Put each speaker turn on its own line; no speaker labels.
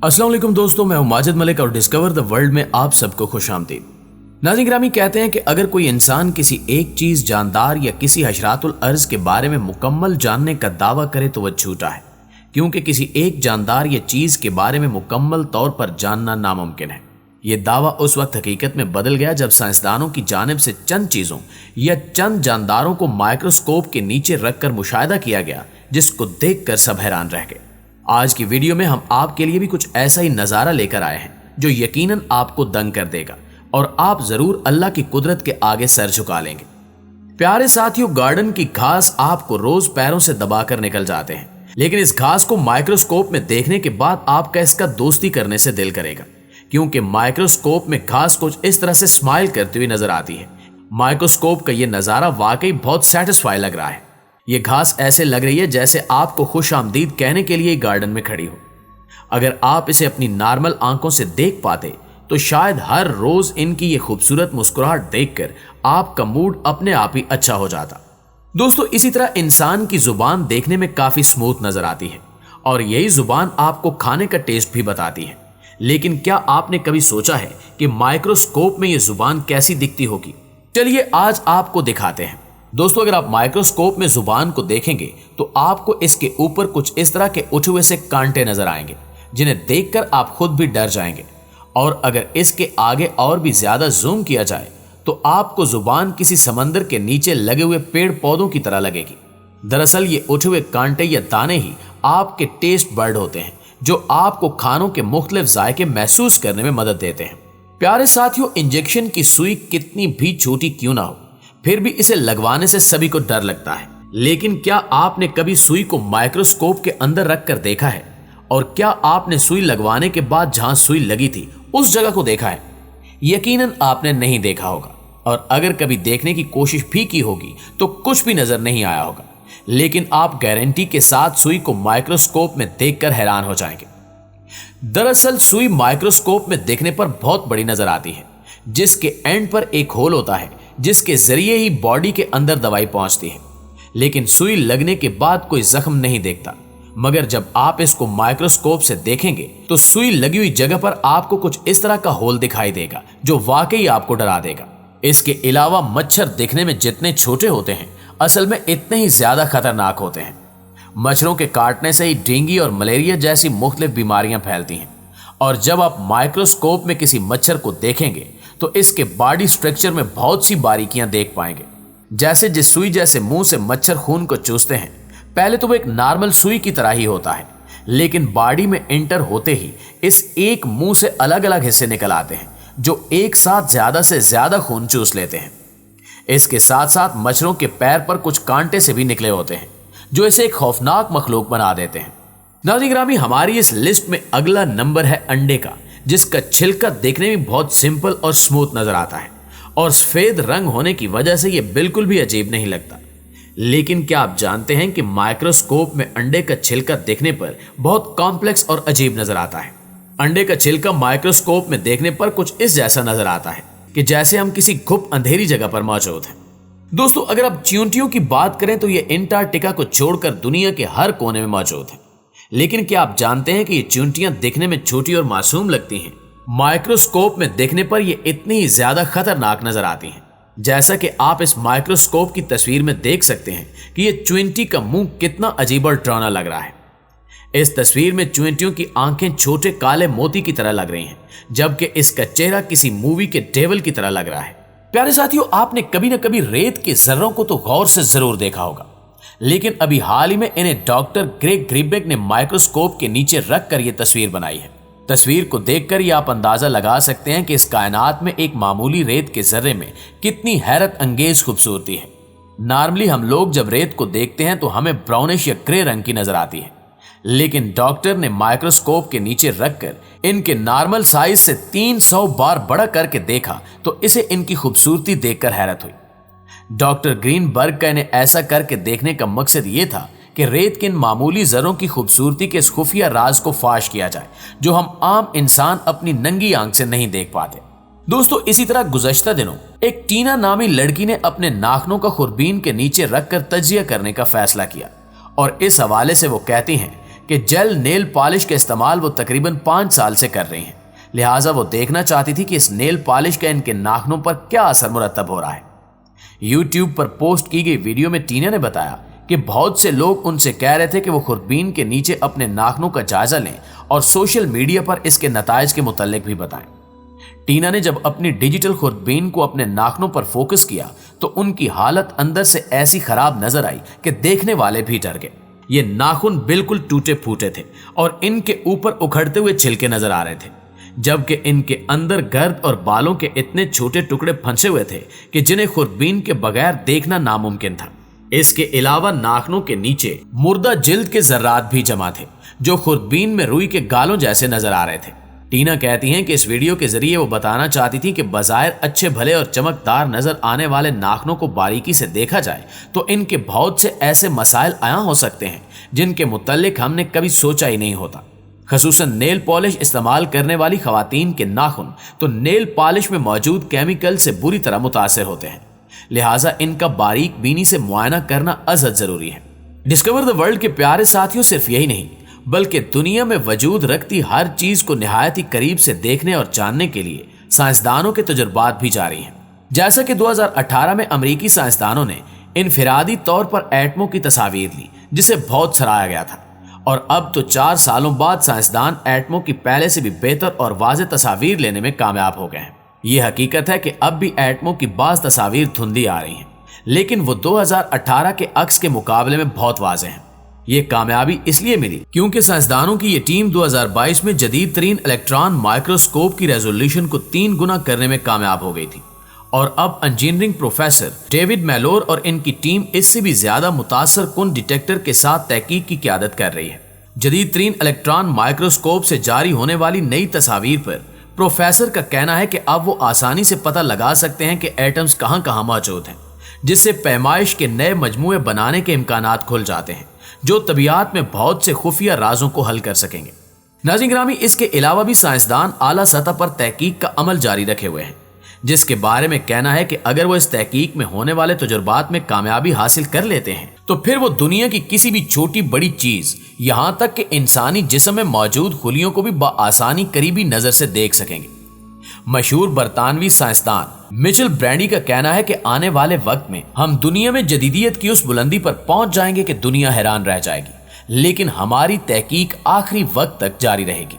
अस्सलाम वालेकुम दोस्तों, मैं हूं माजिद मलिक और डिस्कवर द वर्ल्ड में आप सबको खुशामदीद। नाज़रीन गिरामी, कहते हैं कि अगर कोई इंसान किसी एक चीज, जानदार या किसी हशरातुल अर्ज के बारे में मुकम्मल जानने का दावा करे तो वह झूठा है, क्योंकि किसी एक जानदार या चीज के बारे में मुकम्मल तौर पर जानना नामुमकिन है। यह दावा उस वक्त हकीकत में बदल गया जब साइंसदानों की जानिब से चंद चीजों या चंद जानदारों को माइक्रोस्कोप के नीचे रखकर मुशाहिदा किया गया, जिसको देखकर सब हैरान रह गए। आज की वीडियो में हम आपके लिए भी कुछ ऐसा ही नजारा लेकर आए हैं जो यकीनन आपको दंग कर देगा और आप जरूर अल्लाह की कुदरत के आगे सर झुका लेंगे। प्यारे साथियों, गार्डन की घास आपको रोज पैरों से दबाकर निकल जाते हैं, लेकिन इस घास को माइक्रोस्कोप में देखने के बाद आपका इसका दोस्ती करने से दिल करेगा, क्योंकि माइक्रोस्कोप में घास कुछ इस तरह से स्माइल करती हुई नजर आती है। माइक्रोस्कोप का यह नजारा वाकई बहुत सेटिस्फाई लग रहा है। ये घास ऐसे लग रही है जैसे आपको खुश आमदीद कहने के लिए गार्डन में खड़ी हो। अगर आप इसे अपनी नॉर्मल आंखों से देख पाते तो शायद हर रोज इनकी ये खूबसूरत मुस्कुराहट देखकर आपका मूड अपने आप ही अच्छा हो जाता। दोस्तों, इसी तरह इंसान की जुबान देखने में काफी स्मूथ नजर आती है और यही जुबान आपको खाने का टेस्ट भी बताती है। लेकिन क्या आपने कभी सोचा है कि माइक्रोस्कोप में ये जुबान कैसी दिखती होगी? चलिए आज आपको दिखाते हैं। दोस्तों, अगर आप माइक्रोस्कोप में जुबान को देखेंगे तो आपको इसके ऊपर कुछ इस तरह के उठे हुए से कांटे नजर आएंगे, जिन्हें देखकर आप खुद भी डर जाएंगे। और अगर इसके आगे और भी ज्यादा जूम किया जाए तो आपको जुबान किसी समंदर के नीचे लगे हुए पेड़ पौधों की तरह लगेगी। दरअसल ये उठे हुए कांटे या दाने ही आपके टेस्ट बर्ड होते हैं, जो आपको खानों के मुख्तलिफ जायके महसूस करने में मदद देते हैं। प्यारे साथियों, इंजेक्शन की सुई कितनी भी छोटी क्यों ना हो, फिर भी इसे लगवाने से सभी को डर लगता है। लेकिन क्या आपने कभी सुई को माइक्रोस्कोप के अंदर रखकर देखा है? और क्या आपने सुई लगवाने के बाद जहां सुई लगी थी उस जगह को देखा है? यकीनन आपने नहीं देखा होगा, और अगर कभी देखने की कोशिश भी की होगी तो कुछ भी नजर नहीं आया होगा। लेकिन आप गारंटी के साथ सुई को माइक्रोस्कोप में देखकर हैरान हो जाएंगे। दरअसल सुई माइक्रोस्कोप में देखने पर बहुत बड़ी नजर आती है, जिसके एंड पर एक होल होता है जिसके जरिए ही बॉडी के अंदर दवाई पहुंचती है। लेकिन सुई लगने के बाद कोई जख्म नहीं देखता, मगर जब आप इसको माइक्रोस्कोप से देखेंगे तो सुई लगी हुई जगह पर आपको कुछ इस तरह का होल दिखाई देगा जो वाकई आपको डरा देगा। इसके अलावा मच्छर दिखने में जितने छोटे होते हैं, असल में इतने ही ज्यादा खतरनाक होते हैं। मच्छरों के काटने से ही डेंगू और मलेरिया जैसी मुख्तलिफ बीमारियां फैलती हैं। और जब आप माइक्रोस्कोप में किसी मच्छर को देखेंगे तो इसके बॉडी स्ट्रक्चर में बहुत सी बारीकियां देख पाएंगे। जैसे जिस सुई जैसे मुंह से मच्छर खून को चूसते हैं, पहले तो वो एक नॉर्मल सुई की तरह ही होता है, लेकिन बॉडी में एंटर होते ही इस एक मुंह से अलग अलग हिस्से निकल आते हैं जो एक साथ ज्यादा से ज्यादा खून चूस लेते हैं। इसके साथ साथ मच्छरों के पैर पर कुछ कांटे से भी निकले होते हैं जो इसे एक खौफनाक मखलूक बना देते हैं। नाज़रीन गिरामी, हमारी इस लिस्ट में अगला नंबर है अंडे का, जिसका छिलका देखने में बहुत सिंपल और स्मूथ नजर आता है और सफेद रंग होने की वजह से यह बिल्कुल भी अजीब नहीं लगता। लेकिन क्या आप जानते हैं कि माइक्रोस्कोप में अंडे का छिलका देखने पर बहुत कॉम्प्लेक्स और अजीब नजर आता है। अंडे का छिलका माइक्रोस्कोप में देखने पर कुछ इस जैसा नजर आता है कि जैसे हम किसी गुप्त अंधेरी जगह पर मौजूद हैं। दोस्तों, अगर आप चींटियों की बात करें तो ये एंटार्कटिका को छोड़कर दुनिया के हर कोने में मौजूद है। लेकिन क्या आप जानते हैं कि ये चींटियां दिखने में छोटी और मासूम लगती हैं? माइक्रोस्कोप में देखने पर ये इतनी ही ज्यादा खतरनाक नजर आती हैं। जैसा कि आप इस माइक्रोस्कोप की तस्वीर में देख सकते हैं कि ये चींटी का मुंह कितना अजीब और डरावना लग रहा है। इस तस्वीर में चींटियों की आंखें छोटे काले मोती की तरह लग रही हैं, जबकि इसका चेहरा किसी मूवी के डेविल की तरह लग रहा है। प्यारे साथियों, आपने कभी न कभी रेत के जर्रों को तो गौर से जरूर देखा होगा, लेकिन अभी हाल ही में इन्हें डॉक्टर ग्रेग ग्रीबेक ने माइक्रोस्कोप के नीचे रखकर यह तस्वीर बनाई है। तस्वीर को देखकर ही आप अंदाजा लगा सकते हैं कि इस कायनात में एक मामूली रेत के जर्रे में कितनी हैरत अंगेज खूबसूरती है। नॉर्मली हम लोग जब रेत को देखते हैं तो हमें ब्राउनिश या ग्रे रंग की नजर आती है, लेकिन डॉक्टर ने माइक्रोस्कोप के नीचे रखकर इनके नॉर्मल साइज से 300 बार बड़ा करके देखा तो इसे इनकी खूबसूरती देखकर हैरत हुई। डॉक्टर ग्रीनबर्ग का इन्हें ऐसा करके देखने का मकसद ये था कि रेत के इन मामूली जरों की खूबसूरती के इस खुफिया राज को फाश किया जाए जो हम आम इंसान अपनी नंगी आंख से नहीं देख पाते। दोस्तों, इसी तरह गुज़श्ता दिनों एक टीना नामी लड़की ने अपने नाखनों का खुरबीन के नीचे रखकर तजिया करने का फैसला किया और इस हवाले से वो कहती हैं کہ जेल नेल पॉलिश का इस्तेमाल वो तकरीबन 5 साल से कर रही हैं, लिहाजा वो देखना चाहती थी कि इस नेल पॉलिश का इनके नाखूनों पर क्या असर मुरतब हो रहा है। यूट्यूब पर पोस्ट की गई वीडियो में टीना ने बताया कि बहुत से लोग उनसे कह रहे थे कि वो खुरबीन के नीचे अपने नाखूनों का जायजा लें और सोशल मीडिया पर इसके नताइज के मुतालिक भी बताएं। टीना ने जब अपनी डिजिटल खुरबीन को अपने नाखूनों पर फोकस किया तो उनकी हालत अंदर से ऐसी खराब नजर आई कि देखने वाले भी डर गए। ये नाखून बिल्कुल टूटे फूटे थे और इनके ऊपर उखड़ते हुए छिलके नजर आ रहे थे, जबकि इनके अंदर गर्द और बालों के इतने छोटे टुकड़े फंसे हुए थे कि जिन्हें खुरबीन के बगैर देखना नामुमकिन था। इसके अलावा नाखूनों के नीचे मुर्दा जिल्द के जर्रात भी जमा थे जो खुरबीन में रुई के गालों जैसे नजर आ रहे थे। टीना कहती हैं कि इस वीडियो के जरिए वो बताना चाहती थी कि बज़ाहिर अच्छे भले और चमकदार नजर आने वाले नाखूनों को बारीकी से देखा जाए तो इनके बहुत से ऐसे मसाइल आया हो सकते हैं जिनके मुताल्लिक हमने कभी सोचा ही नहीं होता। खसूसन नेल पॉलिश इस्तेमाल करने वाली खवातीन के नाखून तो नेल पॉलिश में मौजूद केमिकल से बुरी तरह मुतासिर होते हैं, लिहाजा इनका बारीक बीनी से मुआयना करना अज़द जरूरी है। डिस्कवर द वर्ल्ड के प्यारे साथियों, सिर्फ यही नहीं बल्कि दुनिया में वजूद रखती हर चीज को निहायत ही करीब से देखने और जानने के लिए साइंसदानों के तजुर्बात भी जारी हैं। जैसा कि 2018 में अमेरिकी साइंसदानों ने इनफिरादी तौर पर एटमों की तस्वीर ली जिसे बहुत सराहा गया था, और अब तो 4 सालों बाद साइंसदान एटमों की पहले से भी बेहतर और वाज़ेह तस्वीर लेने में कामयाब हो गए हैं। ये हकीकत है कि अब भी एटमों की बाज़ तस्वीर धुंधली आ रही हैं, लेकिन वो 2018 के अक्स के मुकाबले में बहुत वाज़ेह हैं। ये कामयाबी इसलिए मिली क्योंकि साइंसदानों की ये टीम 2022 में जदीद तरीन इलेक्ट्रॉन माइक्रोस्कोप की रेजोल्यूशन को 3 गुना करने में कामयाब हो गई थी, और अब इंजीनियरिंग प्रोफेसर डेविड मैलोर और इनकी टीम इससे भी ज्यादा मुतासर कुन डिटेक्टर के साथ तहकीक की क़यादत कर रही है। जदीद तरीन इलेक्ट्रॉन माइक्रोस्कोप से जारी होने वाली नई तस्वीर पर प्रोफेसर का कहना है कि अब वो आसानी से पता लगा सकते हैं कि एटम्स कहाँ कहाँ मौजूद हैं, जिससे पैमाइश के नए मजमूए बनाने के इम्कानात खुल जाते हैं जो तबीयत में बहुत से खुफिया राजों को हल कर सकेंगे। नाज़रीन गिरामी, इसके अलावा भी साइंसदान आला सतह पर तहकीक का अमल जारी रखे हुए हैं, जिसके बारे में कहना है कि अगर वो इस तहकीक में होने वाले तजुर्बात में कामयाबी हासिल कर लेते हैं तो फिर वो दुनिया की किसी भी छोटी बड़ी चीज यहाँ तक कि इंसानी जिस्म में मौजूद खुलियों को भी बआसानी करीबी नजर से देख सकेंगे। मशहूर बरतानवी साइंसदान मिचेल ब्रैंडी का कहना है कि आने वाले वक्त में हम दुनिया में जदीदियत की उस बुलंदी पर पहुंच जाएंगे कि दुनिया हैरान रह जाएगी, लेकिन हमारी तहकीक आखिरी वक्त तक जारी रहेगी।